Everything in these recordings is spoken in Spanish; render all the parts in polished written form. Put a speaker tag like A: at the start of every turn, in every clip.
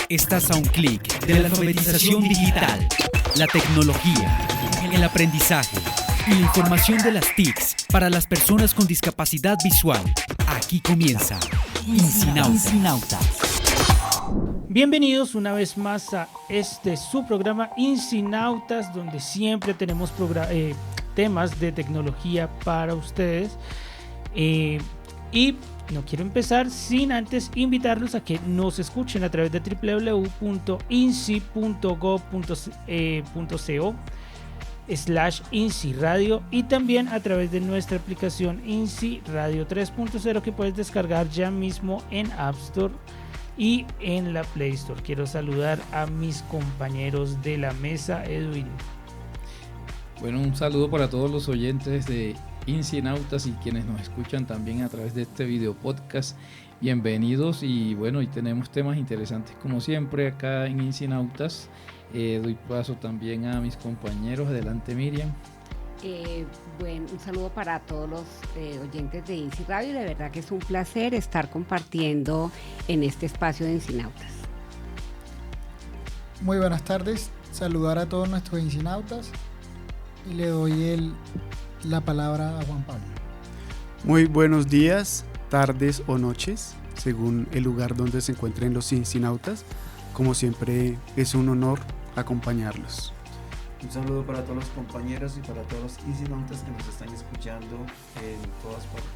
A: Estás a un clic de la alfabetización digital, la tecnología, el aprendizaje y la información de las TICs para las personas con discapacidad visual. Aquí comienza Incinautas.
B: Bienvenidos una vez más a su programa Incinautas, donde siempre tenemos temas de tecnología para ustedes. Y no quiero empezar sin antes invitarlos a que nos escuchen a través de www.inci.gov.co/INCI Radio y también a través de nuestra aplicación INCI Radio 3.0 que puedes descargar ya mismo en App Store y en la Play Store. Quiero saludar a mis compañeros de la mesa. Edwin.
C: Bueno, un saludo para todos los oyentes de Incinautas y quienes nos escuchan también a través de este video podcast. Bienvenidos y bueno, hoy tenemos temas interesantes como siempre acá en Incinautas. Doy paso también a mis compañeros. Adelante, Miriam.
D: Bueno, un saludo para todos los oyentes de INCI Radio y de verdad que es un placer estar compartiendo en este espacio de Incinautas.
E: Muy buenas tardes, saludar a todos nuestros Incinautas y le doy la palabra a Juan Pablo.
F: Muy buenos días, tardes o noches, según el lugar donde se encuentren los Incinautas. Como siempre es un honor acompañarlos.
G: Un saludo para todos los compañeros y para todos los Incinautas que nos están escuchando en todas partes.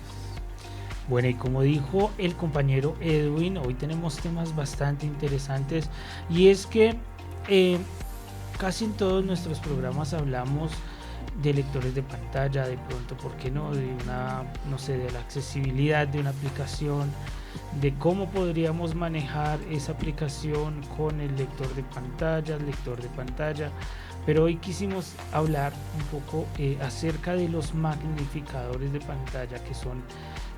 B: Bueno, y como dijo el compañero Edwin, hoy tenemos temas bastante interesantes y es que casi en todos nuestros programas hablamos de lectores de pantalla, de pronto, ¿por qué no? De de la accesibilidad de una aplicación, de cómo podríamos manejar esa aplicación con el lector de pantalla, pero hoy quisimos hablar un poco acerca de los magnificadores de pantalla, que son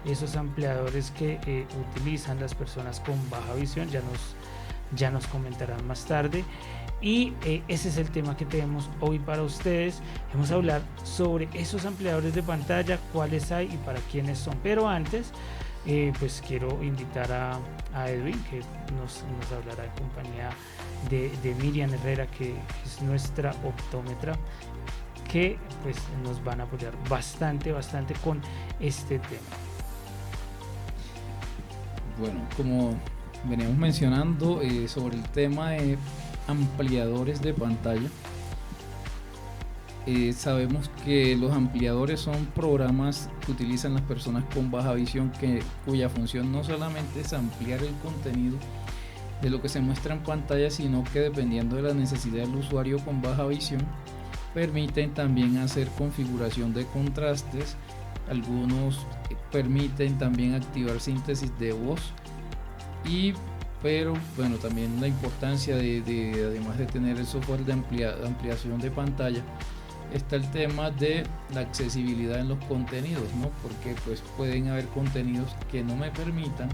B: esos ampliadores que utilizan las personas con baja visión, ya nos comentarán más tarde. Y ese es el tema que tenemos hoy para ustedes. Vamos a hablar sobre esos ampliadores de pantalla, cuáles hay y para quiénes son. Pero antes, pues quiero invitar a Edwin, que nos hablará en compañía de Miriam Herrera, que es nuestra optómetra, que pues nos van a apoyar bastante con este tema.
C: Bueno, como veníamos mencionando sobre el tema de ampliadores de pantalla, sabemos que los ampliadores son programas que utilizan las personas con baja visión cuya función no solamente es ampliar el contenido de lo que se muestra en pantalla, sino que dependiendo de la necesidad del usuario con baja visión permiten también hacer configuración de contrastes. Algunos permiten también activar síntesis de voz pero bueno, también la importancia de además de tener el software de ampliación de pantalla, está el tema de la accesibilidad en los contenidos, ¿no? Porque pues pueden haber contenidos que no me permitan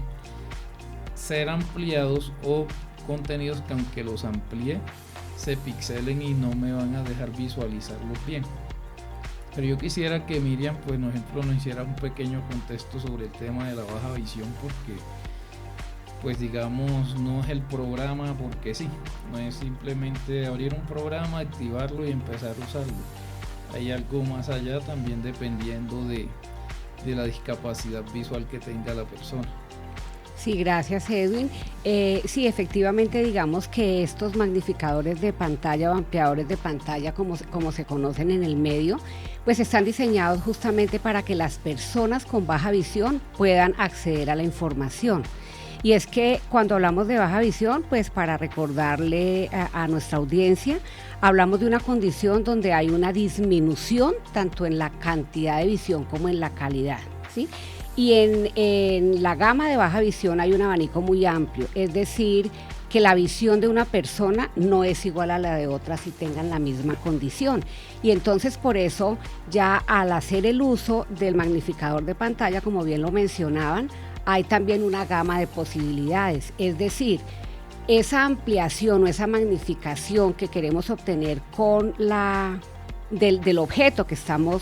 C: ser ampliados o contenidos que aunque los amplíe se pixelen y no me van a dejar visualizarlos bien. Pero yo quisiera que Miriam pues nos hiciera un pequeño contexto sobre el tema de la baja visión, porque pues digamos no es el programa porque sí, no es simplemente abrir un programa, activarlo y empezar a usarlo. Hay algo más allá también dependiendo de la discapacidad visual que tenga la persona.
D: Sí, gracias Edwin. Sí, efectivamente digamos que estos magnificadores de pantalla o ampliadores de pantalla como se conocen en el medio, pues están diseñados justamente para que las personas con baja visión puedan acceder a la información. Y es que cuando hablamos de baja visión, pues para recordarle a nuestra audiencia, hablamos de una condición donde hay una disminución tanto en la cantidad de visión como en la calidad, ¿sí? Y en la gama de baja visión hay un abanico muy amplio, es decir, que la visión de una persona no es igual a la de otra si tengan la misma condición. Y entonces por eso ya al hacer el uso del magnificador de pantalla, como bien lo mencionaban, hay también una gama de posibilidades, es decir, esa ampliación o esa magnificación que queremos obtener con del objeto que estamos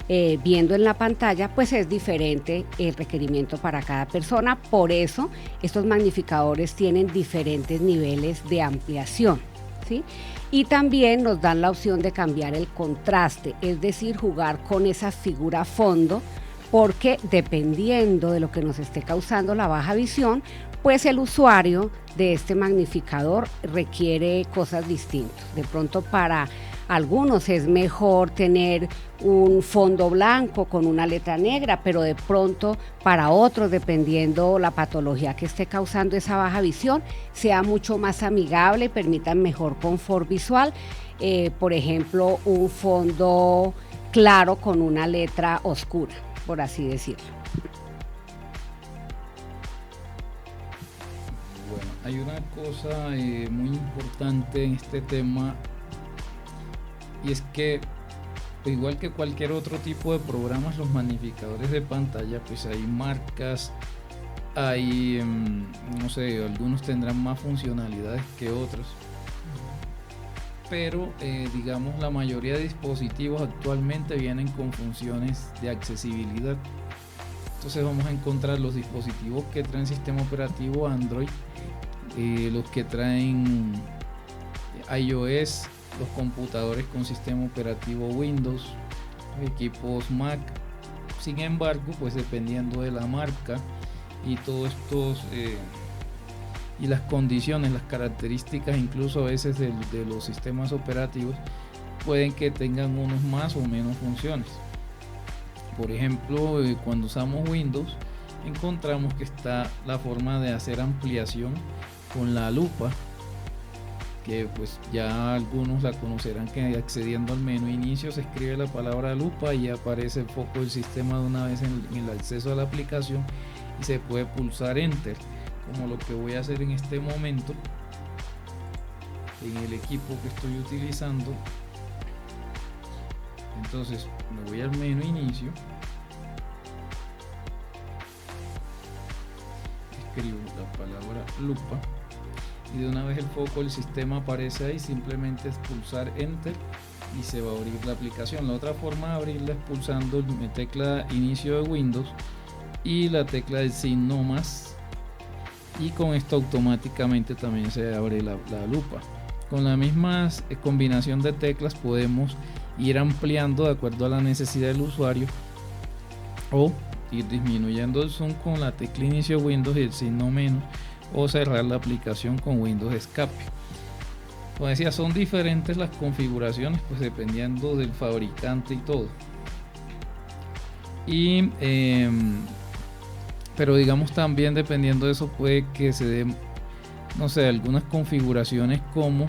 D: viendo en la pantalla, pues es diferente el requerimiento para cada persona. Por eso estos magnificadores tienen diferentes niveles de ampliación, ¿sí? Y también nos dan la opción de cambiar el contraste, es decir, jugar con esa figura fondo, porque dependiendo de lo que nos esté causando la baja visión, pues el usuario de este magnificador requiere cosas distintas. De pronto para algunos es mejor tener un fondo blanco con una letra negra, pero de pronto para otros, dependiendo la patología que esté causando esa baja visión, sea mucho más amigable y permita mejor confort visual. Por ejemplo, un fondo claro con una letra oscura, por así decirlo.
C: Bueno, hay una cosa muy importante en este tema, y es que igual que cualquier otro tipo de programas, los magnificadores de pantalla, pues hay marcas, hay, no sé, algunos tendrán más funcionalidades que otros, pero digamos la mayoría de dispositivos actualmente vienen con funciones de accesibilidad. Entonces vamos a encontrar los dispositivos que traen sistema operativo Android, los que traen iOS, los computadores con sistema operativo Windows, equipos Mac. Sin embargo, pues dependiendo de la marca y todos estos y las condiciones, las características incluso a veces de los sistemas operativos, pueden que tengan unos más o menos funciones. Por ejemplo, cuando usamos Windows, encontramos que está la forma de hacer ampliación con la lupa, que pues ya algunos la conocerán, que accediendo al menú inicio se escribe la palabra lupa y aparece el foco del sistema de una vez en el acceso a la aplicación y se puede pulsar enter, como lo que voy a hacer en este momento en el equipo que estoy utilizando. Entonces me voy al menú inicio, escribo la palabra lupa y de una vez el foco del sistema aparece ahí. Simplemente es pulsar enter y se va a abrir la aplicación. La otra forma de abrirla es pulsando la tecla inicio de Windows y la tecla del signo más, y con esto automáticamente también se abre la lupa. Con la misma combinación de teclas podemos ir ampliando de acuerdo a la necesidad del usuario o ir disminuyendo el zoom con la tecla inicio de Windows y el signo menos, o cerrar la aplicación con Windows Escape. Como decía, son diferentes las configuraciones, pues dependiendo del fabricante y todo. Y pero digamos también dependiendo de eso puede que se den, no sé, algunas configuraciones como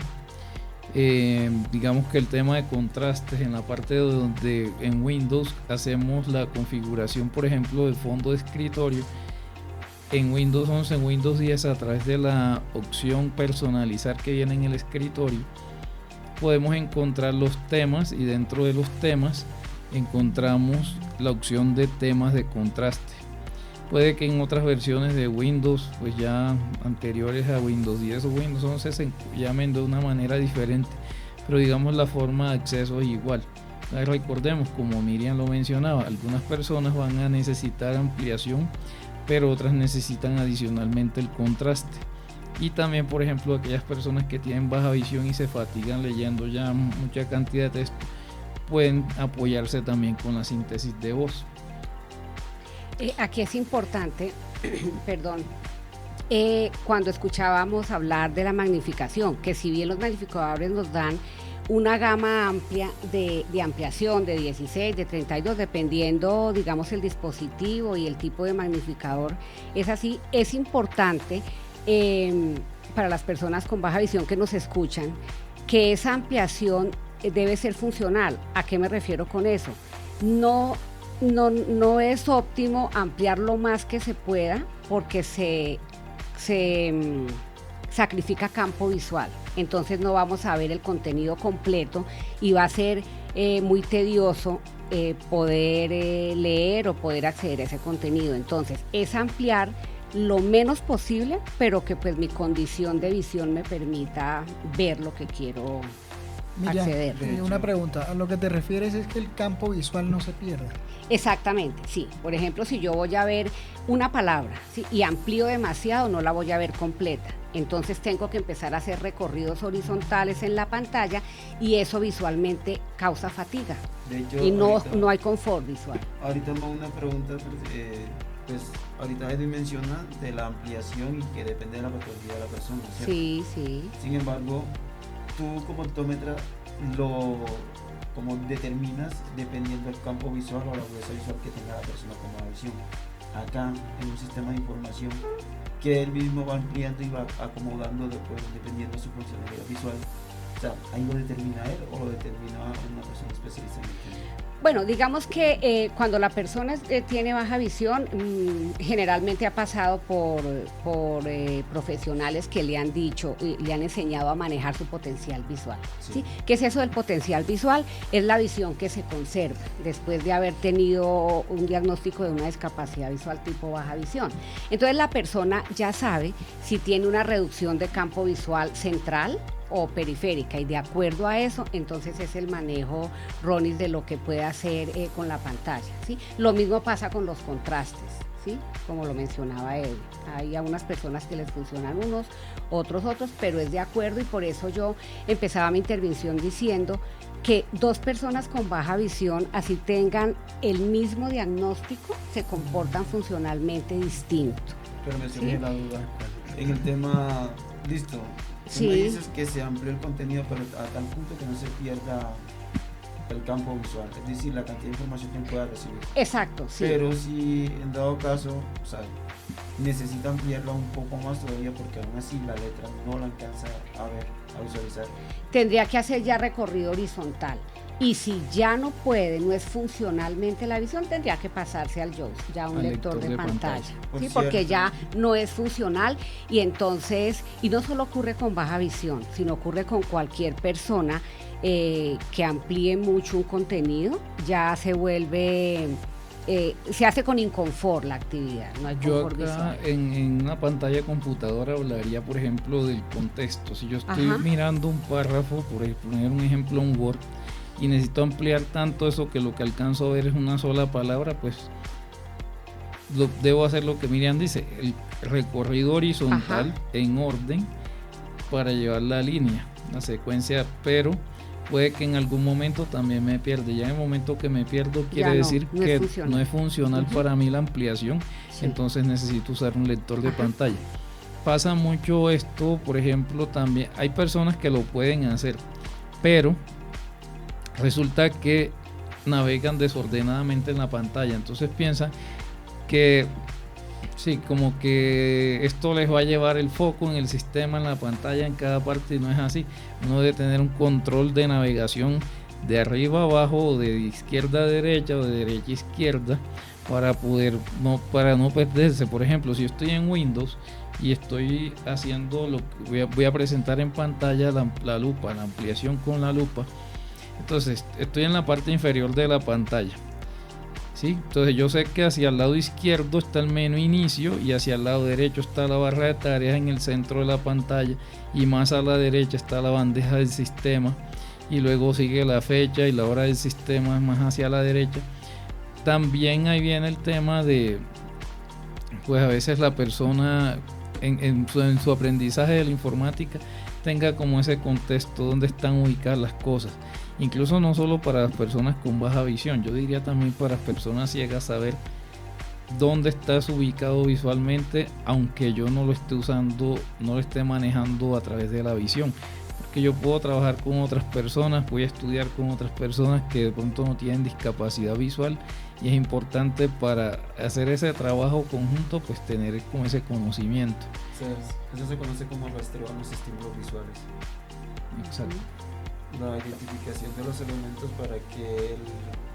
C: digamos que el tema de contrastes en la parte donde en Windows hacemos la configuración, por ejemplo, del fondo de escritorio. En Windows 11, en Windows 10, a través de la opción personalizar que viene en el escritorio, podemos encontrar los temas, y dentro de los temas encontramos la opción de temas de contraste. Puede que en otras versiones de Windows, pues ya anteriores a Windows 10 o Windows 11, se llamen de una manera diferente, pero digamos la forma de acceso es igual. Recordemos, como Miriam lo mencionaba, algunas personas van a necesitar ampliación, pero otras necesitan adicionalmente el contraste. Y también, por ejemplo, aquellas personas que tienen baja visión y se fatigan leyendo ya mucha cantidad de texto, pueden apoyarse también con la síntesis de voz.
D: Aquí es importante, perdón, cuando escuchábamos hablar de la magnificación, que si bien los magnificadores nos dan una gama amplia de ampliación de 16, de 32, dependiendo, digamos, el dispositivo y el tipo de magnificador, es así. Es importante para las personas con baja visión que nos escuchan, que esa ampliación debe ser funcional. ¿A qué me refiero con eso? No es óptimo ampliar lo más que se pueda, porque se sacrifica campo visual. Entonces no vamos a ver el contenido completo y va a ser muy tedioso poder leer o poder acceder a ese contenido. Entonces es ampliar lo menos posible, pero que pues mi condición de visión me permita ver lo que quiero
E: Miriam,
D: acceder.
E: una pregunta, a lo que te refieres es que el campo visual no se pierde.
D: Exactamente, sí. Por ejemplo, si yo voy a ver una palabra, ¿sí?, y amplío demasiado, no la voy a ver completa. Entonces tengo que empezar a hacer recorridos horizontales en la pantalla y eso visualmente causa fatiga.
G: De hecho,
D: Y no hay confort visual.
G: Ahorita una pregunta, pues ahorita Edwin menciona de la ampliación y que depende de la patología de la persona, ¿cierto?
D: Sí, sí.
G: Sin embargo, tú como optómetra como determinas dependiendo del campo visual o la agudeza visual que tenga la persona con baja visión. Acá en un sistema de información que él mismo va ampliando y va acomodando después dependiendo de su funcionalidad visual. O sea, ¿ahí lo determina él o lo determina una persona especialista en el tema?
D: Bueno, digamos que cuando la persona tiene baja visión, generalmente ha pasado por profesionales que le han dicho, le han enseñado a manejar su potencial visual.
G: Sí.
D: ¿Sí? ¿Qué es eso del potencial visual? Es la visión que se conserva después de haber tenido un diagnóstico de una discapacidad visual tipo baja visión. Entonces la persona ya sabe si tiene una reducción de campo visual central o periférica, y de acuerdo a eso, entonces es el manejo, Ronis, de lo que puede hacer con la pantalla, ¿sí? Lo mismo pasa con los contrastes, ¿sí? Como lo mencionaba él, hay a unas personas que les funcionan unos, otros, pero es de acuerdo, y por eso yo empezaba mi intervención diciendo que dos personas con baja visión, así tengan el mismo diagnóstico, se comportan funcionalmente distinto.
G: Pero me
D: ¿Sí?
G: surge la duda en el tema, listo. Tú
D: Sí.
G: me dices que se amplió el contenido, pero a tal punto que no se pierda el campo visual, es decir, la cantidad de información que pueda recibir.
D: Exacto, sí.
G: Pero si en dado caso, o sea, necesita ampliarla un poco más todavía porque aún así la letra no la alcanza a ver, a visualizar.
D: Tendría que hacer ya recorrido horizontal. Y si ya no puede, no es funcionalmente la visión, tendría que pasarse al JAWS, ya un
C: Al
D: lector de pantalla.
G: Por
D: ¿Sí? Porque
G: cierto.
D: ya no es funcional, y entonces, y no solo ocurre con baja visión, sino ocurre con cualquier persona que amplíe mucho un contenido, ya se vuelve, se hace con inconfort la actividad, no hay
C: Yo
D: confort
C: acá
D: visual.
C: en una pantalla de computadora hablaría, por ejemplo, del contexto. Si yo estoy
D: Ajá.
C: mirando un párrafo, por poner un ejemplo en Word, y necesito ampliar tanto eso que lo que alcanzo a ver es una sola palabra, pues debo hacer lo que Miriam dice, el recorrido horizontal.
D: Ajá.
C: En orden para llevar la línea, la secuencia, pero puede que en algún momento también me pierde. Ya en el momento que me pierdo quiere
D: Ya no,
C: decir
D: no es
C: que
D: funcional.
C: no es funcional
D: Ujú.
C: para mí la ampliación,
D: Sí.
C: entonces necesito usar un lector de
D: Ajá.
C: pantalla. Pasa mucho esto, por ejemplo, también hay personas que lo pueden hacer, pero resulta que navegan desordenadamente en la pantalla, entonces piensan que sí, como que esto les va a llevar el foco en el sistema, en la pantalla, en cada parte, y no es así. Uno debe tener un control de navegación de arriba a abajo, o de izquierda a derecha, o de derecha a izquierda, para no perderse. Por ejemplo, si yo estoy en Windows y estoy haciendo lo que voy a presentar en pantalla, la lupa, la ampliación con la lupa, entonces estoy en la parte inferior de la pantalla, ¿sí? Entonces yo sé que hacia el lado izquierdo está el menú inicio y hacia el lado derecho está la barra de tareas en el centro de la pantalla, y más a la derecha está la bandeja del sistema, y luego sigue la fecha y la hora del sistema más hacia la derecha. También ahí viene el tema de, pues a veces la persona en su aprendizaje de la informática tenga como ese contexto donde están ubicadas las cosas. Incluso no solo para las personas con baja visión, yo diría también para las personas ciegas, saber dónde estás ubicado visualmente, aunque yo no lo esté usando, no lo esté manejando a través de la visión, porque yo puedo trabajar con otras personas, voy a estudiar con otras personas que de pronto no tienen discapacidad visual, y es importante para hacer ese trabajo conjunto, pues tener como ese conocimiento.
G: Eso se conoce como rastreo a los estímulos visuales.
C: Exacto.
G: La identificación de los elementos para que él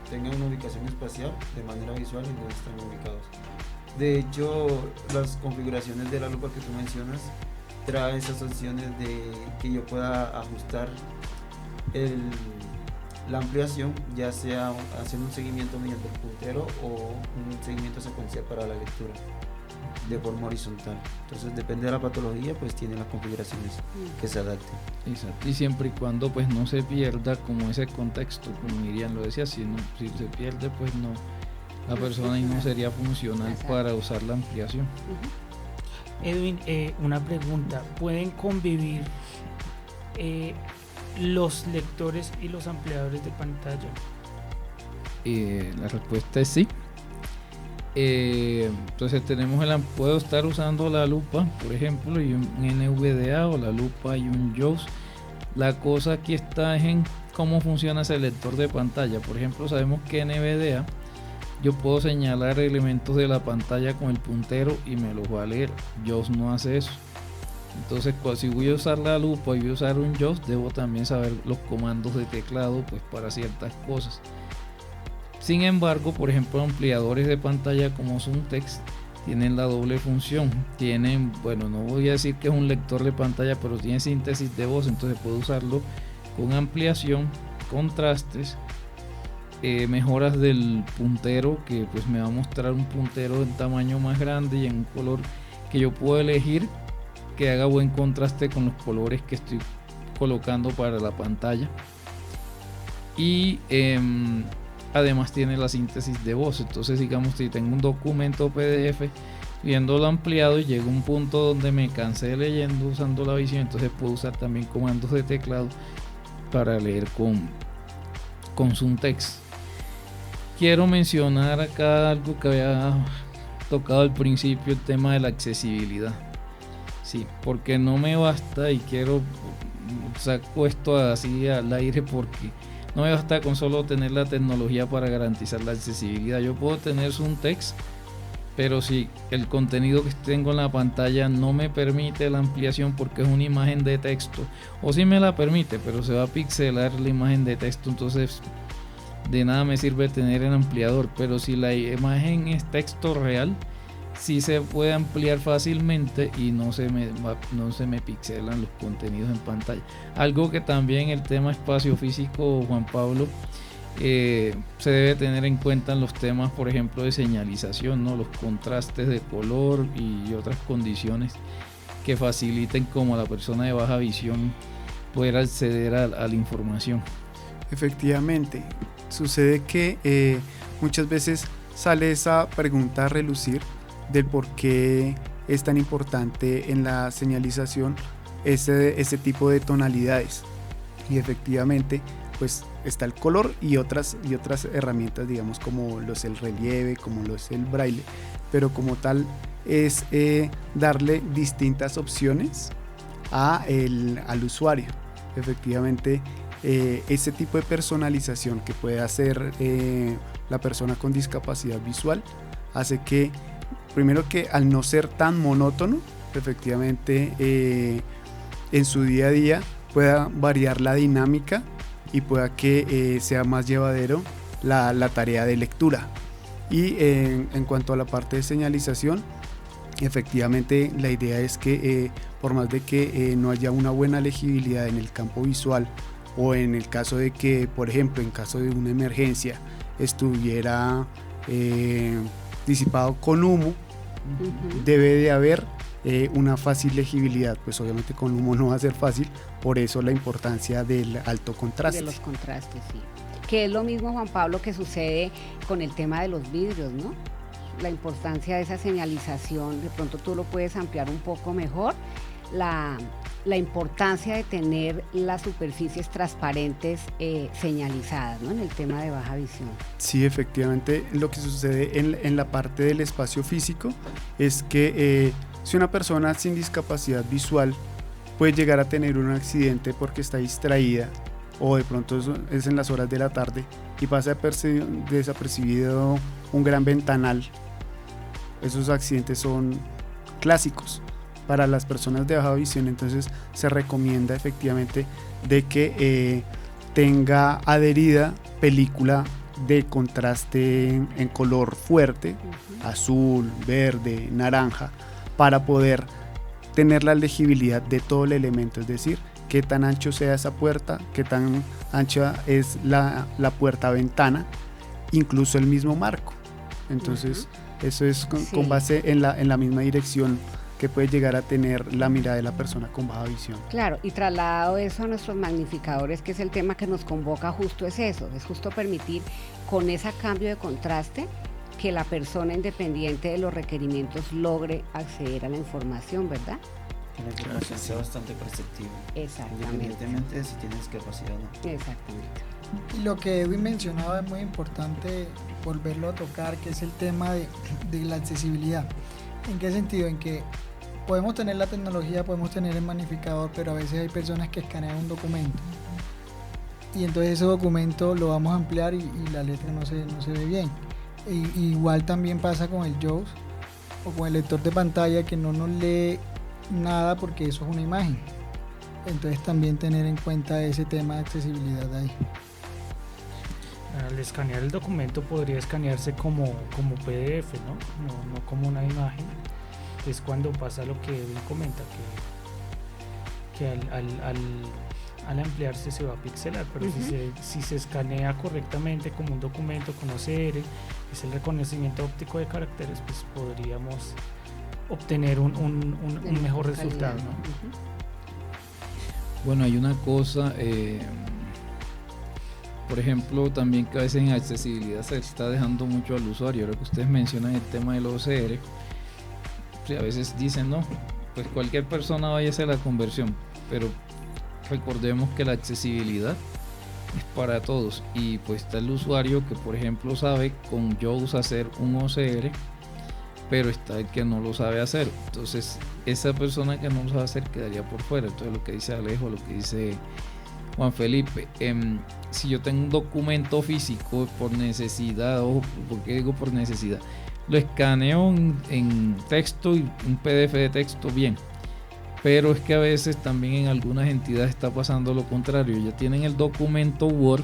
G: tenga una ubicación espacial de manera visual y dónde están ubicados. De hecho, las configuraciones de la lupa que tú mencionas trae esas opciones de que yo pueda ajustar la ampliación, ya sea haciendo un seguimiento mediante el puntero o un seguimiento secuencial para la lectura. de forma horizontal. Entonces depende de la patología, pues tiene las configuraciones que se adapten.
C: Exacto, y siempre y cuando pues no se pierda como ese contexto, como Miriam lo decía, si se pierde pues no, la persona ahí no sería funcional para usar la ampliación.
B: Edwin, una pregunta, ¿pueden convivir los lectores y los ampliadores de pantalla?
C: La respuesta es sí. Entonces puedo estar usando la lupa, por ejemplo, y un NVDA o la lupa y un JAWS. La cosa aquí está en cómo funciona ese lector de pantalla. Por ejemplo, sabemos que NVDA yo puedo señalar elementos de la pantalla con el puntero y me los va a leer. JAWS no hace eso. Entonces, si voy a usar la lupa y voy a usar un JAWS, debo también saber los comandos de teclado pues para ciertas cosas. Sin embargo, por ejemplo, ampliadores de pantalla como ZoomText tienen la doble función. Tienen, bueno, no voy a decir que es un lector de pantalla, pero tiene síntesis de voz, entonces puedo usarlo con ampliación, contrastes, mejoras del puntero, que pues me va a mostrar un puntero en tamaño más grande y en un color que yo puedo elegir que haga buen contraste con los colores que estoy colocando para la pantalla. Y además tiene la síntesis de voz. Entonces, digamos, si tengo un documento PDF viéndolo ampliado y llega un punto donde me cansé leyendo usando la visión, entonces puedo usar también comandos de teclado para leer con ZoomText. Quiero mencionar acá algo que había tocado al principio, el tema de la accesibilidad. Sí, porque no me basta, y saco esto así al aire, porque no me basta con solo tener la tecnología para garantizar la accesibilidad. Yo puedo tener ZoomText, pero si el contenido que tengo en la pantalla no me permite la ampliación porque es una imagen de texto, o si me la permite, pero se va a pixelar la imagen de texto, entonces de nada me sirve tener el ampliador. Pero si la imagen es texto real, sí se puede ampliar fácilmente y no se me pixelan los contenidos en pantalla. Algo que también el tema espacio físico, Juan Pablo, se debe tener en cuenta en los temas, por ejemplo, de señalización, ¿no? Los contrastes de color y otras condiciones que faciliten como a la persona de baja visión poder acceder a la información.
F: Efectivamente, sucede que muchas veces sale esa pregunta a relucir del por qué es tan importante en la señalización ese tipo de tonalidades, y efectivamente pues está el color y otras herramientas, digamos, como lo es el relieve, como lo es el braille, pero como tal es darle distintas opciones al usuario. Efectivamente, ese tipo de personalización que puede hacer la persona con discapacidad visual hace que, primero, que al no ser tan monótono, efectivamente en su día a día pueda variar la dinámica y pueda que sea más llevadero la tarea de lectura. Y en cuanto a la parte de señalización, efectivamente la idea es que por más de que no haya una buena legibilidad en el campo visual, o en el caso de que, por ejemplo, en caso de una emergencia estuviera disipado con humo, debe de haber una fácil legibilidad. Pues obviamente con humo no va a ser fácil, por eso la importancia del alto contraste.
D: De los contrastes, sí. Que es lo mismo, Juan Pablo, que sucede con el tema de los vidrios, ¿no? La importancia de esa señalización, de pronto tú lo puedes ampliar un poco mejor, la importancia de tener las superficies transparentes señalizadas, ¿no? En el tema de baja visión.
F: Sí, efectivamente, lo que sucede en la parte del espacio físico es que si una persona sin discapacidad visual puede llegar a tener un accidente porque está distraída, o de pronto es en las horas de la tarde y pasa desapercibido un gran ventanal, esos accidentes son clásicos para las personas de baja visión. Entonces se recomienda efectivamente de que tenga adherida película de contraste en color fuerte, azul, verde, naranja, para poder tener la legibilidad de todo el elemento, es decir, qué tan ancho sea esa puerta, qué tan ancha es la puerta ventana, incluso el mismo marco. Entonces Eso es
D: Sí.
F: con base en la misma dirección que puede llegar a tener la mirada de la persona con baja visión.
D: Claro, y trasladado eso a nuestros magnificadores, que es el tema que nos convoca, justo es eso, es justo permitir con ese cambio de contraste que la persona, independiente de los requerimientos, logre acceder a la información, ¿verdad?
G: Que la información sea bastante perceptible.
D: Exactamente.
G: Independientemente de si tienes capacidad o no.
D: Exactamente.
E: Y lo que Edwin mencionaba es muy importante volverlo a tocar, que es el tema de la accesibilidad. ¿En qué sentido? En que podemos tener la tecnología, podemos tener el magnificador, pero a veces hay personas que escanean un documento y entonces ese documento lo vamos a ampliar y la letra no se ve bien. Igual también pasa con el JAWS o con el lector de pantalla, que no nos lee nada porque eso es una imagen. Entonces también tener en cuenta ese tema de accesibilidad ahí.
B: Al escanear el documento podría escanearse como PDF, no como una imagen. Es cuando pasa lo que Edwin comenta, que al ampliarse se va a pixelar, pero si se escanea correctamente como un documento con OCR, es el reconocimiento óptico de caracteres, pues podríamos obtener un mejor resultado, ¿no?
C: Bueno, hay una cosa, por ejemplo, también que a veces en accesibilidad se está dejando mucho al usuario. Ahora que ustedes mencionan el tema del OCR, a veces dicen, no, pues cualquier persona vaya a hacer la conversión, pero recordemos que la accesibilidad es para todos, y pues está el usuario que, por ejemplo, sabe con JAWS hacer un OCR, pero está el que no lo sabe hacer. Entonces esa persona que no lo sabe hacer quedaría por fuera. Entonces lo que dice Alejo, lo que dice Juan Felipe, si yo tengo un documento físico por necesidad, o ¿por qué digo por necesidad? Lo escaneo en texto y un PDF de texto, bien, pero es que a veces también en algunas entidades está pasando lo contrario. Ya tienen el documento Word,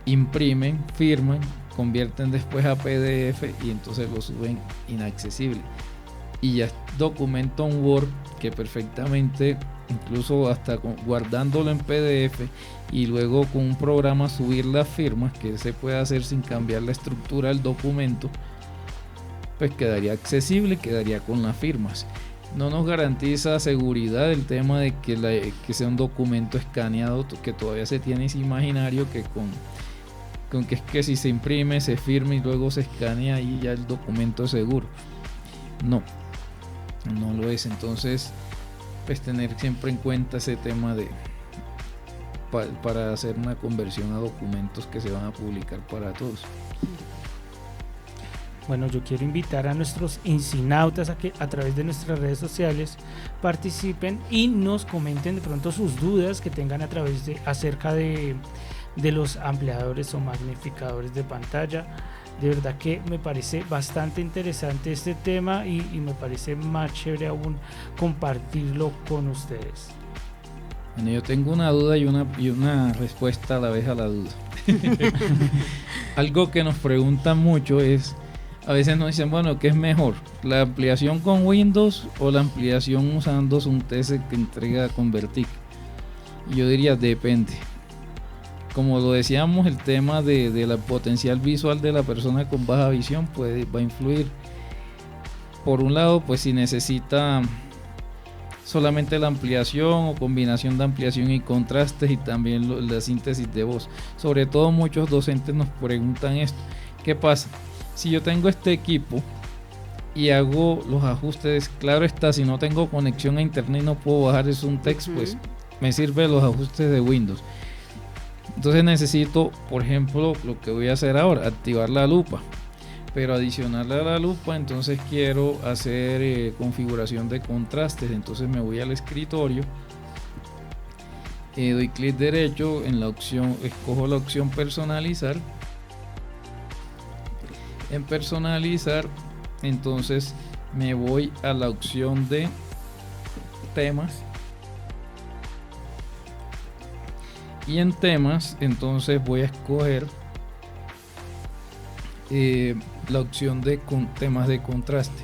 C: imprimen, firman, convierten después a PDF y entonces lo suben inaccesible, y ya es documento en Word que perfectamente, incluso hasta guardándolo en PDF y luego con un programa subir las firmas, que se puede hacer sin cambiar la estructura del documento, pues quedaría accesible, quedaría con las firmas. No nos garantiza seguridad el tema de que sea un documento escaneado, que todavía se tiene ese imaginario que con que es que si se imprime, se firma y luego se escanea y ya el documento es seguro. No lo es. Entonces, pues tener siempre en cuenta ese tema para hacer una conversión a documentos que se van a publicar para todos.
B: Bueno, yo quiero invitar a nuestros incinautas a que a través de nuestras redes sociales participen y nos comenten de pronto sus dudas que tengan acerca de los ampliadores o magnificadores de pantalla. De verdad que me parece bastante interesante este tema y me parece más chévere aún compartirlo con ustedes.
C: Bueno, yo tengo una duda y una respuesta a la vez a la duda. Algo que nos preguntan mucho es, a veces nos dicen, bueno, ¿qué es mejor? ¿La ampliación con Windows o la ampliación usando un TS que entrega Convertic? Y yo diría, depende. Como lo decíamos, el tema de la potencial visual de la persona con baja visión va a influir. Por un lado, pues si necesita solamente la ampliación o combinación de ampliación y contrastes, y también la síntesis de voz. Sobre todo muchos docentes nos preguntan esto. ¿Qué pasa? Si yo tengo este equipo y hago los ajustes, claro está, si no tengo conexión a internet y no puedo bajar el Suntext, pues me sirve los ajustes de Windows. Entonces necesito, por ejemplo, lo que voy a hacer ahora, activar la lupa. Pero adicional a la lupa, entonces quiero hacer configuración de contrastes. Entonces me voy al escritorio, doy clic derecho en la opción, escojo la opción personalizar. En personalizar, entonces me voy a la opción de temas, y en temas entonces voy a escoger la opción de temas de contraste.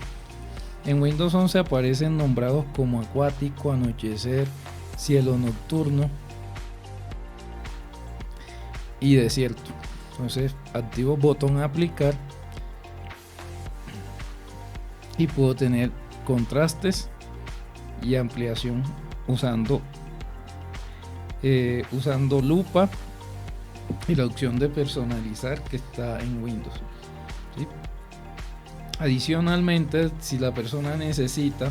C: En Windows 11 aparecen nombrados como acuático, anochecer, cielo nocturno y desierto. Entonces activo botón aplicar y puedo tener contrastes y ampliación usando lupa y la opción de personalizar que está en Windows, ¿sí? Adicionalmente, si la persona necesita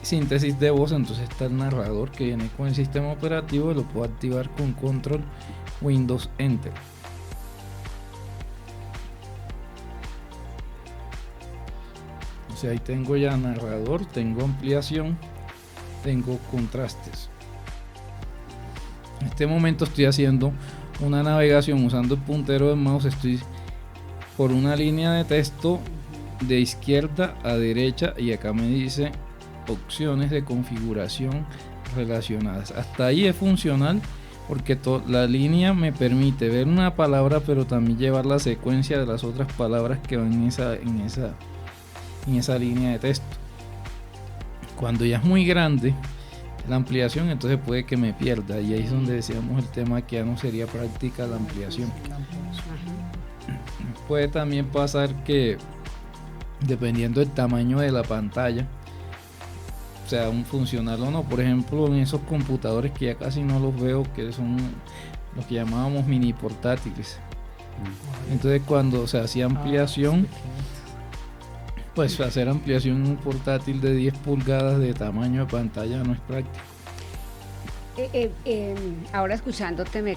C: síntesis de voz, entonces está el narrador que viene con el sistema operativo y lo puedo activar con control Windows Enter. O sea, ahí tengo ya narrador, tengo ampliación, tengo contrastes. En este momento estoy haciendo una navegación usando el puntero del mouse, estoy por una línea de texto de izquierda a derecha y acá me dice opciones de configuración relacionadas. Hasta ahí es funcional porque la línea me permite ver una palabra pero también llevar la secuencia de las otras palabras que van en esa línea de texto. Cuando ya es muy grande la ampliación, entonces puede que me pierda, y ahí es donde decíamos el tema que ya no sería práctica la ampliación. Puede también pasar que dependiendo del tamaño de la pantalla sea un funcional o no. Por ejemplo, en esos computadores que ya casi no los veo, que son los que llamábamos mini portátiles, entonces cuando se hacía ampliación, pues hacer ampliación en un portátil de 10 pulgadas de tamaño de pantalla no es práctico.
D: Ahora escuchándote me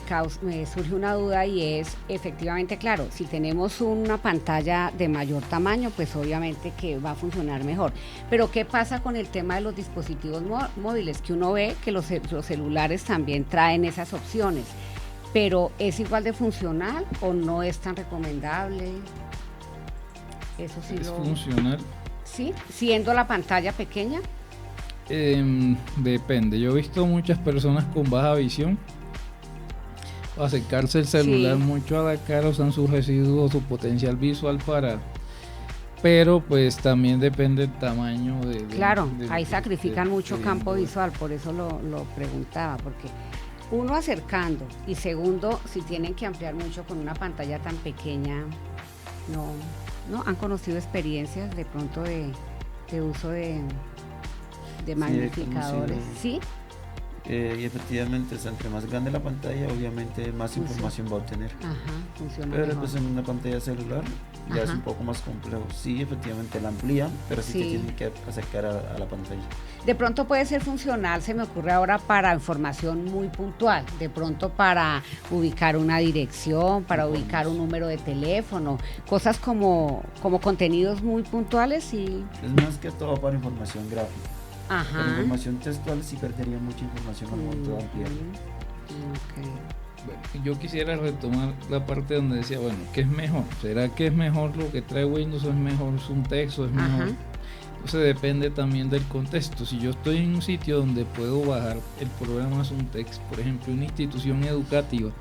D: surge una duda, y es, efectivamente, claro, si tenemos una pantalla de mayor tamaño, pues obviamente que va a funcionar mejor. Pero ¿qué pasa con el tema de los dispositivos móviles? Que uno ve que los celulares también traen esas opciones, pero ¿es igual de funcional o no es tan recomendable? Eso sí
C: es funcional.
D: ¿Sí? ¿Siendo la pantalla pequeña?
C: Depende. Yo he visto muchas personas con baja visión acercarse el celular mucho a la cara, usan sus residuos, su potencial visual pero pues también depende del tamaño
D: claro, ahí sacrifican mucho campo visual, por eso lo preguntaba, porque uno acercando, y segundo, si tienen que ampliar mucho con una pantalla tan pequeña, no han conocido experiencias de pronto de uso de magnificadores, ¿sí?
G: Y efectivamente, entre más grande la pantalla, obviamente más información va a obtener.
D: Funciona
G: pero
D: mejor.
G: pues en una pantalla celular ya es un poco más complejo. Sí, efectivamente la amplía, pero sí te tiene que acercar a la pantalla.
D: De pronto puede ser funcional, se me ocurre ahora, para información muy puntual, de pronto para ubicar una dirección, para ubicar un número de teléfono, cosas como contenidos muy puntuales. Y
G: es más que todo para información gráfica.
D: Ajá.
G: La información textual sí perdería mucha información al momento de ampliar.
C: Bueno, yo quisiera retomar la parte donde decía, bueno, ¿qué es mejor? ¿Será que es mejor lo que trae Windows o es mejor un texto? ¿Es mejor? Entonces depende también del contexto. Si yo estoy en un sitio donde puedo bajar el programa Suntext, por ejemplo, una institución educativa,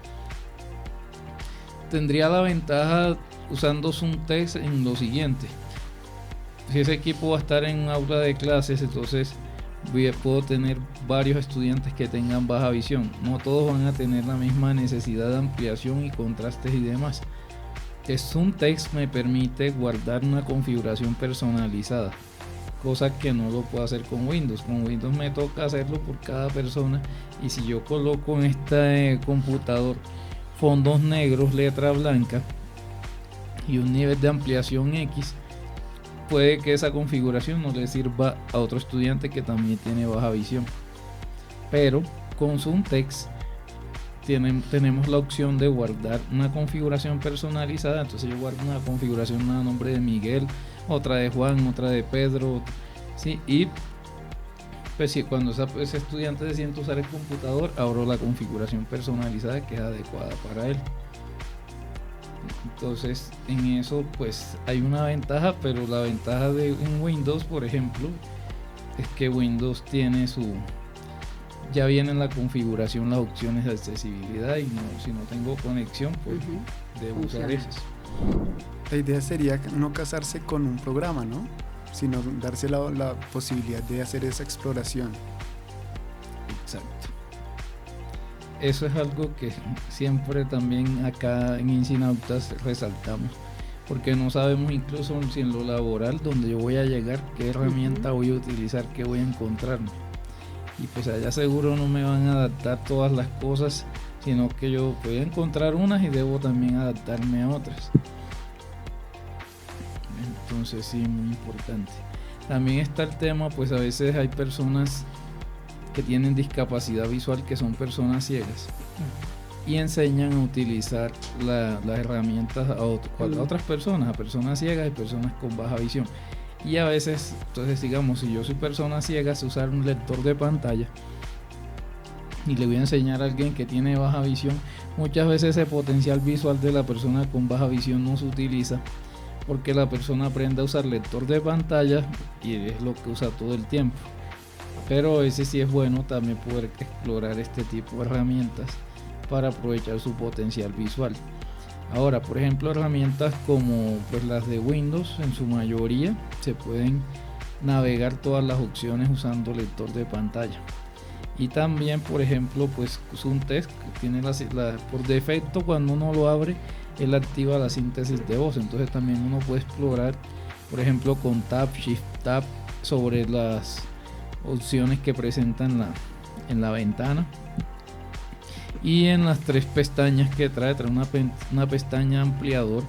C: tendría la ventaja usando Suntext en lo siguiente. Si ese equipo va a estar en un aula de clases, entonces puedo tener varios estudiantes que tengan baja visión. No todos van a tener la misma necesidad de ampliación y contrastes y demás. Suntext me permite guardar una configuración personalizada, cosa que no lo puedo hacer con Windows. Con Windows me toca hacerlo por cada persona, y si yo coloco en este computador fondos negros, letra blanca y un nivel de ampliación X, puede que esa configuración no le sirva a otro estudiante que también tiene baja visión. Pero con Suntext tenemos la opción de guardar una configuración personalizada. Entonces yo guardo una configuración a nombre de Miguel, otra de Juan, otra de Pedro, ¿sí? Y pues si cuando ese estudiante se siente usar el computador, abro la configuración personalizada que es adecuada para él. Entonces en eso pues hay una ventaja, pero la ventaja de un Windows, por ejemplo, es que Windows tiene ya viene en la configuración las opciones de accesibilidad, y si no tengo conexión, pues debo usar esas.
F: La idea sería no casarse con un programa, ¿no? Sino darse la posibilidad de hacer esa exploración.
C: Exacto. Eso es algo que siempre también acá en Incinautas resaltamos. porque no sabemos incluso si en lo laboral donde yo voy a llegar, qué herramienta voy a utilizar, qué voy a encontrarme. Y pues allá seguro no me van a adaptar todas las cosas, sino que yo voy a encontrar unas y debo también adaptarme a otras. Entonces sí, muy importante. También está el tema, pues a veces hay personas que tienen discapacidad visual, que son personas ciegas, y enseñan a utilizar las herramientas a otras personas, a personas ciegas y personas con baja visión. Y a veces, entonces digamos, si yo soy persona ciega, sé usar un lector de pantalla y le voy a enseñar a alguien que tiene baja visión, muchas veces ese potencial visual de la persona con baja visión no se utiliza, porque la persona aprende a usar lector de pantalla y es lo que usa todo el tiempo. Pero a veces sí es bueno también poder explorar este tipo de herramientas para aprovechar su potencial visual. Ahora, por ejemplo, herramientas como pues las de Windows, en su mayoría se pueden navegar todas las opciones usando lector de pantalla. Y también, por ejemplo, pues Syntex tiene por defecto, cuando uno lo abre, él activa la síntesis de voz. Entonces también uno puede explorar, por ejemplo, con Tab, Shift Tab, sobre las opciones que presenta en la ventana. Y en las tres pestañas que trae una pestaña ampliador,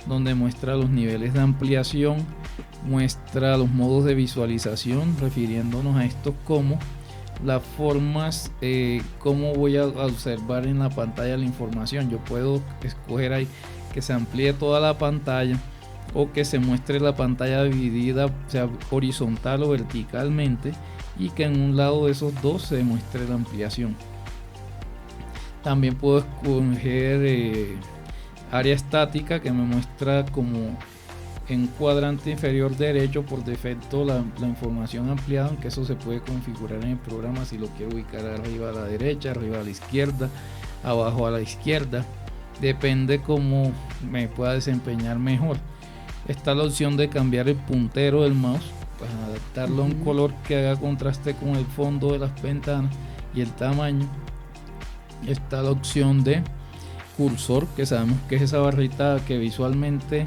C: donde muestra los niveles de ampliación, muestra los modos de visualización, refiriéndonos a esto como las formas, cómo voy a observar en la pantalla la información. Yo puedo escoger ahí que se amplíe toda la pantalla, o que se muestre la pantalla dividida, sea horizontal o verticalmente, y que en un lado de esos dos se muestre la ampliación. También puedo escoger área estática, que me muestra como en cuadrante inferior derecho por defecto la información ampliada, aunque eso se puede configurar en el programa si lo quiero ubicar arriba a la derecha, arriba a la izquierda, abajo a la izquierda, depende cómo me pueda desempeñar mejor. Está la opción de cambiar el puntero del mouse, para adaptarlo a un color que haga contraste con el fondo de las ventanas y el tamaño. Está la opción de cursor, que sabemos que es esa barrita que visualmente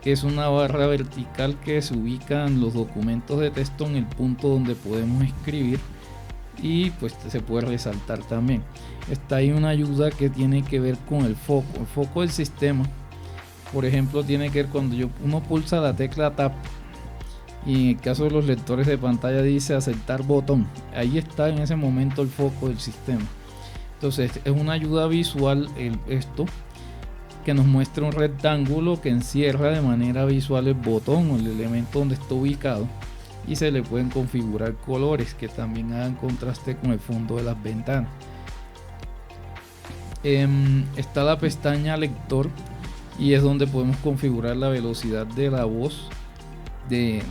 C: es una barra vertical que se ubica en los documentos de texto en el punto donde podemos escribir, y pues se puede resaltar también. Está ahí una ayuda que tiene que ver con el foco del sistema. Por ejemplo, tiene que ver cuando uno pulsa la tecla Tab, y en el caso de los lectores de pantalla dice aceptar botón, ahí está en ese momento el foco del sistema. Entonces es una ayuda visual esto, que nos muestra un rectángulo que encierra de manera visual el botón o el elemento donde está ubicado, y se le pueden configurar colores que también hagan contraste con el fondo de las ventanas. Está la pestaña lector, y es donde podemos configurar la velocidad de la voz de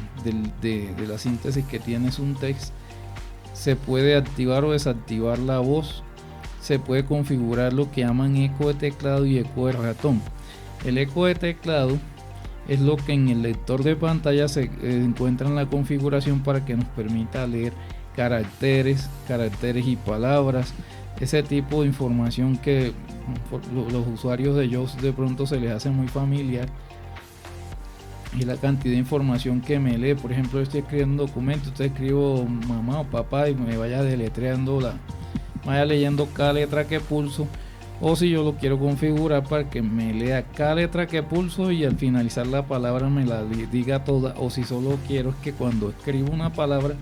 C: la síntesis que tiene Syntex. Se puede activar o desactivar la voz. Se puede configurar lo que llaman eco de teclado y eco de ratón. El eco de teclado es lo que en el lector de pantalla se encuentra en la configuración para que nos permita leer caracteres y palabras, ese tipo de información que los usuarios de JAWS de pronto se les hace muy familiar, y la cantidad de información que me lee. Por ejemplo, estoy escribiendo un documento, escribo mamá o papá y me vaya deletreando vaya leyendo cada letra que pulso, o si yo lo quiero configurar para que me lea cada letra que pulso y al finalizar la palabra me la diga toda, o si solo quiero es que cuando escribo una palabra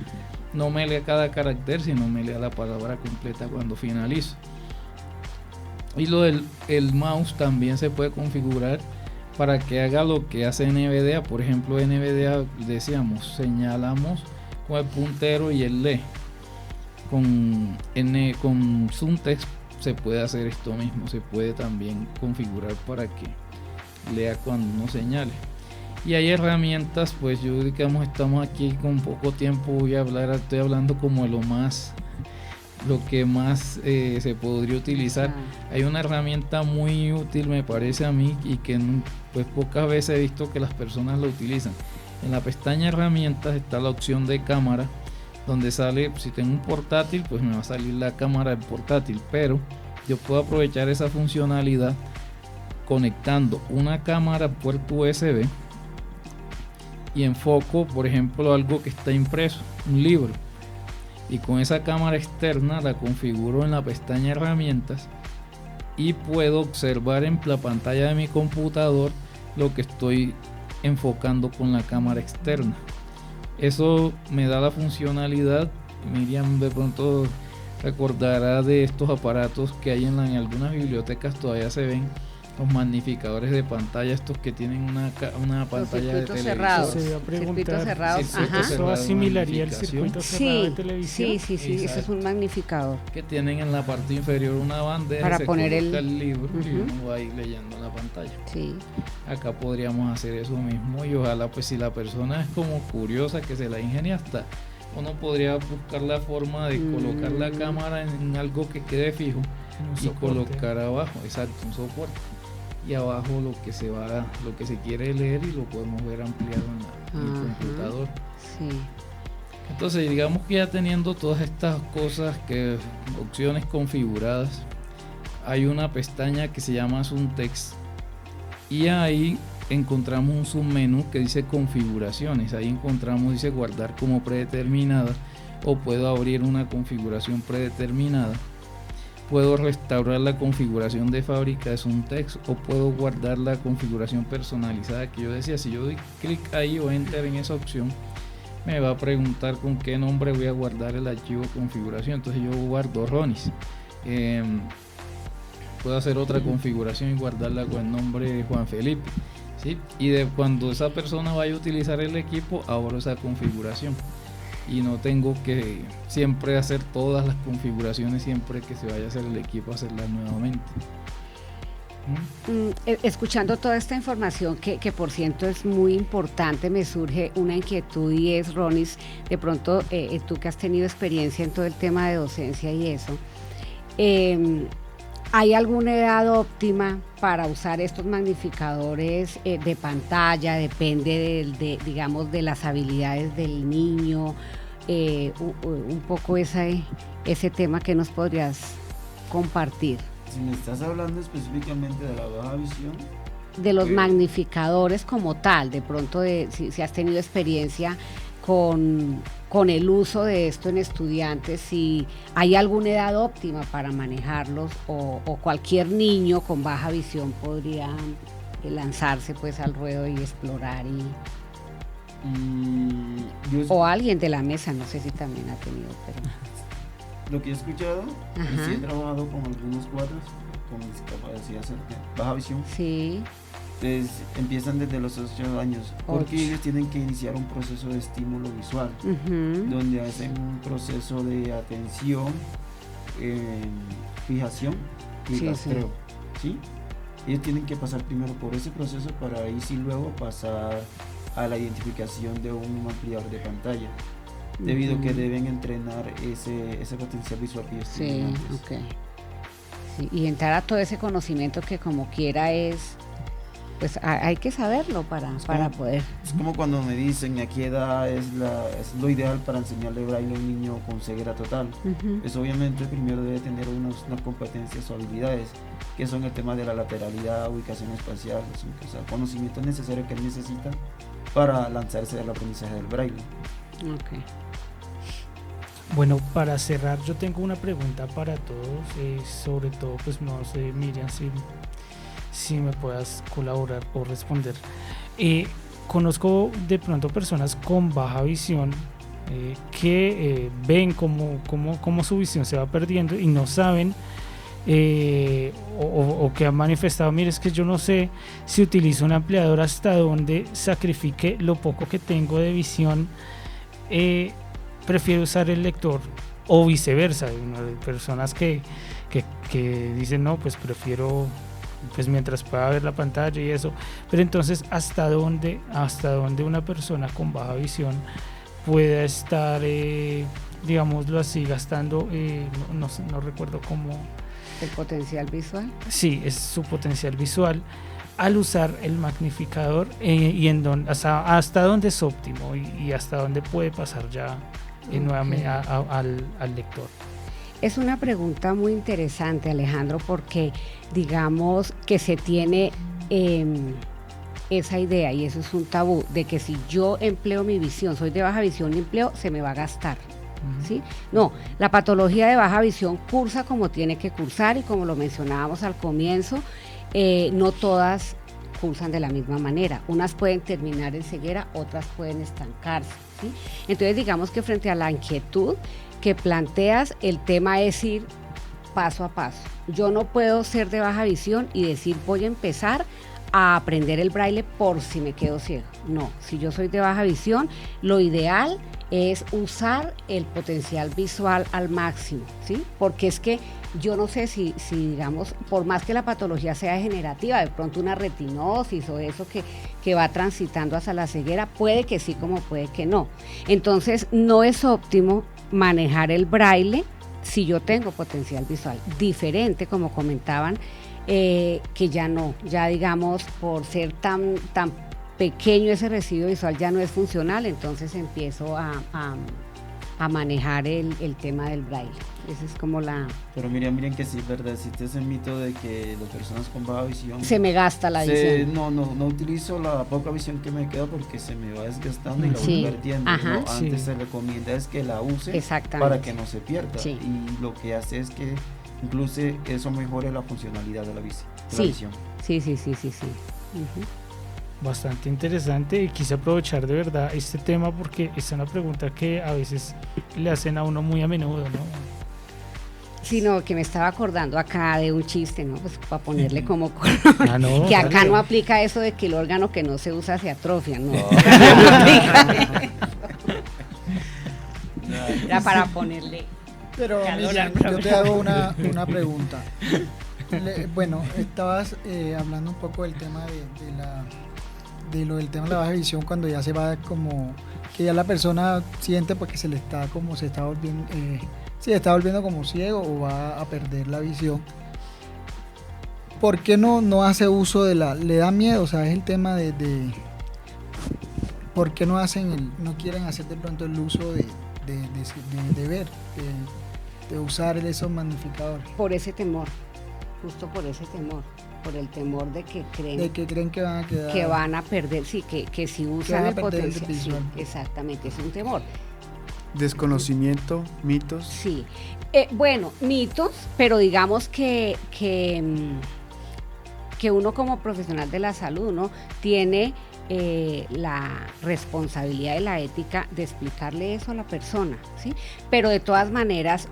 C: no me lea cada carácter, sino me lea la palabra completa cuando finalizo. Y el mouse también se puede configurar para que haga lo que hace NVDA. Por ejemplo, NVDA, decíamos, señalamos con el puntero y él lee. Con Syntex se puede hacer esto mismo, se puede también configurar para que lea cuando uno señale. Y hay herramientas, pues yo digamos estamos aquí con poco tiempo, estoy hablando como de lo que más se podría utilizar. Hay una herramienta muy útil, me parece a mí, y que pues pocas veces he visto que las personas la utilizan. En la pestaña herramientas está la opción de cámara, donde sale, si tengo un portátil, pues me va a salir la cámara del portátil, pero yo puedo aprovechar esa funcionalidad conectando una cámara a puerto USB y enfoco, por ejemplo, algo que está impreso, un libro, y con esa cámara externa la configuro en la pestaña herramientas y puedo observar en la pantalla de mi computador lo que estoy enfocando con la cámara externa. Eso me da la funcionalidad. Miriam de pronto recordará de estos aparatos que hay en algunas bibliotecas, todavía se ven los magnificadores de pantalla, estos que tienen una pantalla de televisión.
D: Cerrados.
B: Circuitos
D: cerrados. Ajá.
B: Eso asimilaría el circuito cerrado de televisión.
D: Sí, eso es un magnificador.
C: Que tienen en la parte inferior una bandeja
D: para
C: se
D: poner
C: el libro y uno va a ir leyendo la pantalla.
D: Sí.
C: Acá podríamos hacer eso mismo y ojalá pues si la persona es como curiosa que se la ingenie hasta uno podría buscar la forma de colocar la cámara en algo que quede fijo y colocar abajo, exacto, un soporte, y abajo lo que se quiere leer y lo podemos ver ampliado en el computador.
D: Sí.
C: Entonces digamos que ya teniendo todas estas cosas, opciones configuradas, hay una pestaña que se llama Subtext y ahí encontramos un submenú que dice configuraciones. Ahí encontramos, dice guardar como predeterminada, o puedo abrir una configuración predeterminada, puedo restaurar la configuración de fábrica de Subtext, o puedo guardar la configuración personalizada que yo decía. Si yo doy clic ahí o enter en esa opción, me va a preguntar con qué nombre voy a guardar el archivo configuración. Entonces yo guardo Ronis. Puedo hacer otra configuración y guardarla con el nombre de Juan Felipe, ¿sí? Y cuando esa persona vaya a utilizar el equipo, abro esa configuración y no tengo que siempre hacer todas las configuraciones siempre que se vaya a hacer el equipo, hacerlas nuevamente.
D: Escuchando toda esta información que por cierto es muy importante, me surge una inquietud y es, Ronis, de pronto tú que has tenido experiencia en todo el tema de docencia y eso, ¿hay alguna edad óptima para usar estos magnificadores de pantalla? Depende digamos, de las habilidades del niño, un poco ese tema que nos podrías compartir.
G: Si me estás hablando específicamente de la baja visión,
D: de los magnificadores como tal, de pronto si has tenido experiencia con el uso de esto en estudiantes, si hay alguna edad óptima para manejarlos o cualquier niño con baja visión podría lanzarse pues al ruedo y explorar o alguien de la mesa, no sé si también ha tenido, pero
G: lo que he escuchado, sí he trabajado con algunos cuadros con discapacidad baja visión.
D: Sí.
G: Empiezan desde los 8 años, porque ellos tienen que iniciar un proceso de estímulo visual, donde hacen un proceso de atención, fijación y rastreo, ¿sí? Ellos tienen que pasar primero por ese proceso para ahí sí luego pasar a la identificación de un ampliador de pantalla, debido a que deben entrenar ese potencial visual que ellos tienen antes.
D: Okay. Sí, y entrar a todo ese conocimiento que como quiera es, pues hay que saberlo para poder.
G: Es como cuando me dicen a qué edad es lo ideal para enseñarle braille a un niño con ceguera total. Pues obviamente primero debe tener unas competencias o habilidades, que son el tema de la lateralidad, ubicación espacial, o sea, conocimientos necesarios que él necesita para lanzarse al aprendizaje del braille.
D: Okay.
B: Bueno, para cerrar, yo tengo una pregunta para todos, sobre todo, pues no sé, Miriam, si me puedas colaborar o responder. Conozco de pronto personas con baja visión que ven cómo su visión se va perdiendo y no saben o que han manifestado, mire, es que yo no sé si utilizo un ampliador hasta donde sacrifique lo poco que tengo de visión, prefiero usar el lector, o viceversa, personas que dicen no, pues prefiero, pues mientras pueda ver la pantalla y eso, pero entonces hasta dónde una persona con baja visión pueda estar, digámoslo así, gastando, no recuerdo cómo.
D: ¿El potencial visual?
B: Sí, es su potencial visual al usar el magnificador, y hasta dónde es óptimo y hasta dónde puede pasar ya nuevamente al lector.
D: Es una pregunta muy interesante, Alejandro, porque digamos que se tiene esa idea, y eso es un tabú, de que si yo empleo mi visión, soy de baja visión y empleo, se me va a gastar. ¿Sí? No, la patología de baja visión cursa como tiene que cursar, y como lo mencionábamos al comienzo, no todas cursan de la misma manera. Unas pueden terminar en ceguera, otras pueden estancarse, ¿sí? Entonces digamos que frente a la inquietud que planteas, el tema es ir paso a paso. Yo no puedo ser de baja visión y decir voy a empezar a aprender el braille por si me quedo ciego. No, si yo soy de baja visión, lo ideal es usar el potencial visual al máximo, ¿sí? Porque es que yo no sé si digamos, por más que la patología sea degenerativa, de pronto una retinosis o eso que va transitando hacia la ceguera, puede que sí como puede que no. Entonces no es óptimo manejar el braille si yo tengo potencial visual. Diferente, como comentaban, que ya no, ya digamos, por ser tan pequeño ese residuo visual ya no es funcional, entonces empiezo a manejar el tema del braille. Esa es como la...
G: Pero miren que sí, verdad, existe ese mito de que las personas con baja visión...
D: Se me gasta la visión.
G: No utilizo la poca visión que me queda porque se me va desgastando y la voy perdiendo.
D: Ajá,
G: ¿no? Antes se recomienda es que la use para que no se pierda.
D: Sí.
G: Y lo que hace es que incluso eso mejore la funcionalidad de la visión.
D: Sí. Uh-huh.
B: Bastante interesante, y quise aprovechar de verdad este tema porque es una pregunta que a veces le hacen a uno muy a menudo, ¿no?
D: Sino que me estaba acordando acá de un chiste, ¿no? Pues para ponerle como
B: no,
D: que acá no aplica eso de que el órgano que no se usa se atrofia, ¿no? Era para ponerle.
E: Pero mira, yo te hago una pregunta. Bueno, estabas hablando un poco del tema del tema de la baja visión, cuando ya se va como que ya la persona siente porque se está volviendo como ciego o va a perder la visión. ¿Por qué no hace uso le da miedo? O sea, es el tema de ¿por qué no quieren hacer de pronto el uso de ver, de usar esos magnificadores?
D: Por ese temor, justo por ese temor, por el temor de que creen
E: que van a quedar,
D: que van a perder, sí, que si usan el potencial, sí, exactamente, es un temor.
F: Desconocimiento, mitos.
D: Sí, bueno, mitos, pero digamos que uno como profesional de la salud, ¿no? Tiene la responsabilidad y la ética de explicarle eso a la persona, ¿sí? Pero de todas maneras,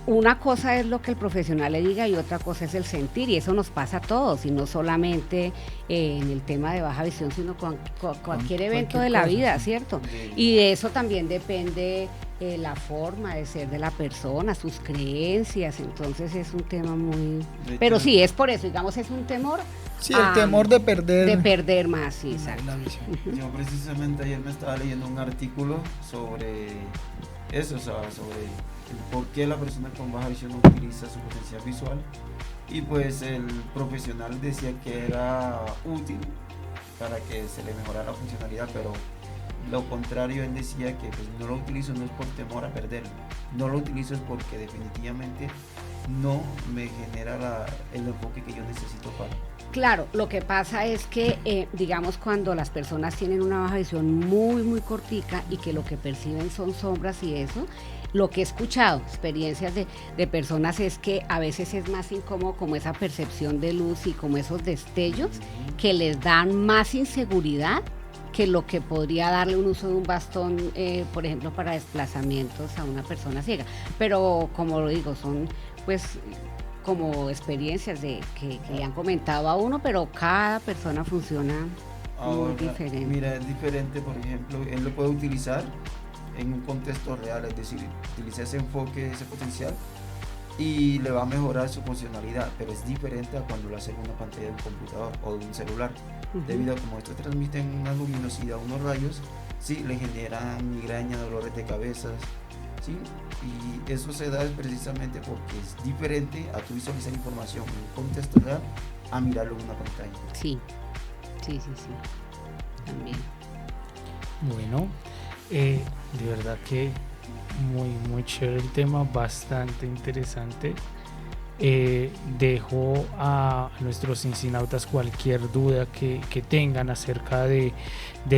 D: una cosa es lo que el profesional le diga y otra cosa es el sentir, y eso nos pasa a todos, y no solamente en el tema de baja visión, sino con cualquier evento de la vida, ¿cierto? Y de eso también depende la forma de ser de la persona, sus creencias, entonces es un tema muy... Pero sí, es por eso, digamos, es un temor.
E: Sí, el temor de perder.
D: De perder más, sí, exacto.
G: Yo precisamente ayer me estaba leyendo un artículo sobre eso, o sea, sobre por qué la persona con baja visión no utiliza su potencial visual, y pues el profesional decía que era útil para que se le mejorara la funcionalidad, pero lo contrario, él decía que pues no lo utilizo no es por temor a perderlo, no lo utilizo es porque definitivamente no me genera el enfoque que yo necesito para...
D: Claro, lo que pasa es que, digamos, cuando las personas tienen una baja visión muy, muy cortica y que lo que perciben son sombras y eso, lo que he escuchado, experiencias de personas, es que a veces es más incómodo como esa percepción de luz y como esos destellos que les dan más inseguridad que lo que podría darle un uso de un bastón, por ejemplo, para desplazamientos a una persona ciega. Pero, como lo digo, son pues como experiencias que le han comentado a uno, pero cada persona funciona muy diferente.
G: Mira, es diferente, por ejemplo, él lo puede utilizar en un contexto real, es decir, utiliza ese enfoque, ese potencial, y le va a mejorar su funcionalidad, pero es diferente a cuando lo hace en una pantalla de un computador o de un celular, debido a como esto transmite una luminosidad, unos rayos, sí, le generan migraña, dolores de cabeza, ¿sí? Y eso se da precisamente porque es diferente a tu visualizar información en un contexto real a mirarlo en una pantalla.
D: Sí, también.
B: Bueno, de verdad que Muy chévere el tema, bastante interesante. Dejo a nuestros incinautas cualquier duda que tengan acerca del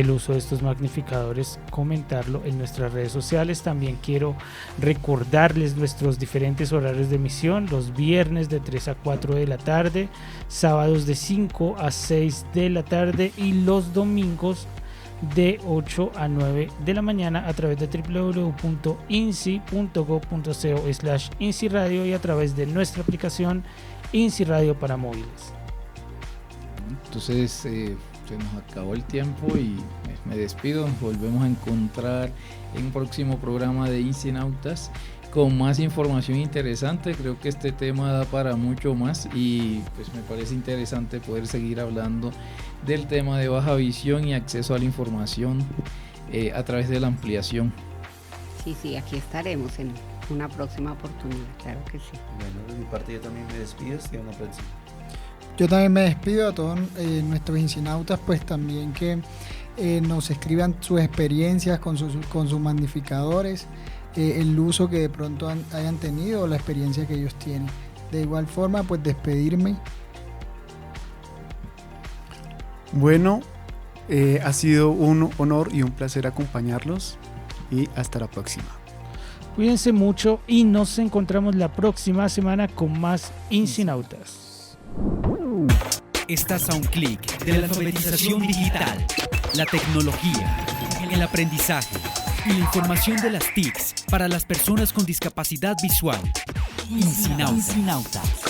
B: uso de estos magnificadores, comentarlo en nuestras redes sociales. También quiero recordarles nuestros diferentes horarios de emisión: los viernes de 3 a 4 de la tarde, sábados de 5 a 6 de la tarde y los domingos de 8 a 9 de la mañana a través de www.inci.go.co/INCI-radio y a través de nuestra aplicación INCI Radio para móviles.
C: Entonces se nos acabó el tiempo y me despido. Nos volvemos a encontrar en un próximo programa de Incinautas con más información interesante. Creo que este tema da para mucho más y pues me parece interesante poder seguir hablando del tema de baja visión y acceso a la información a través de la ampliación.
D: Sí, aquí estaremos en una próxima oportunidad, claro que sí.
G: Bueno, de mi parte yo también me despido, hasta una próxima.
E: Yo también me despido a todos nuestros incinautas, pues también que nos escriban sus experiencias con sus magnificadores, el uso que de pronto hayan tenido o la experiencia que ellos tienen. De igual forma, pues despedirme.
F: Bueno, ha sido un honor y un placer acompañarlos y hasta la próxima.
B: Cuídense mucho y nos encontramos la próxima semana con más Incinautas.
A: Estás a un clic de la alfabetización digital, la tecnología, el aprendizaje y la información de las TICs para las personas con discapacidad visual. Incinautas.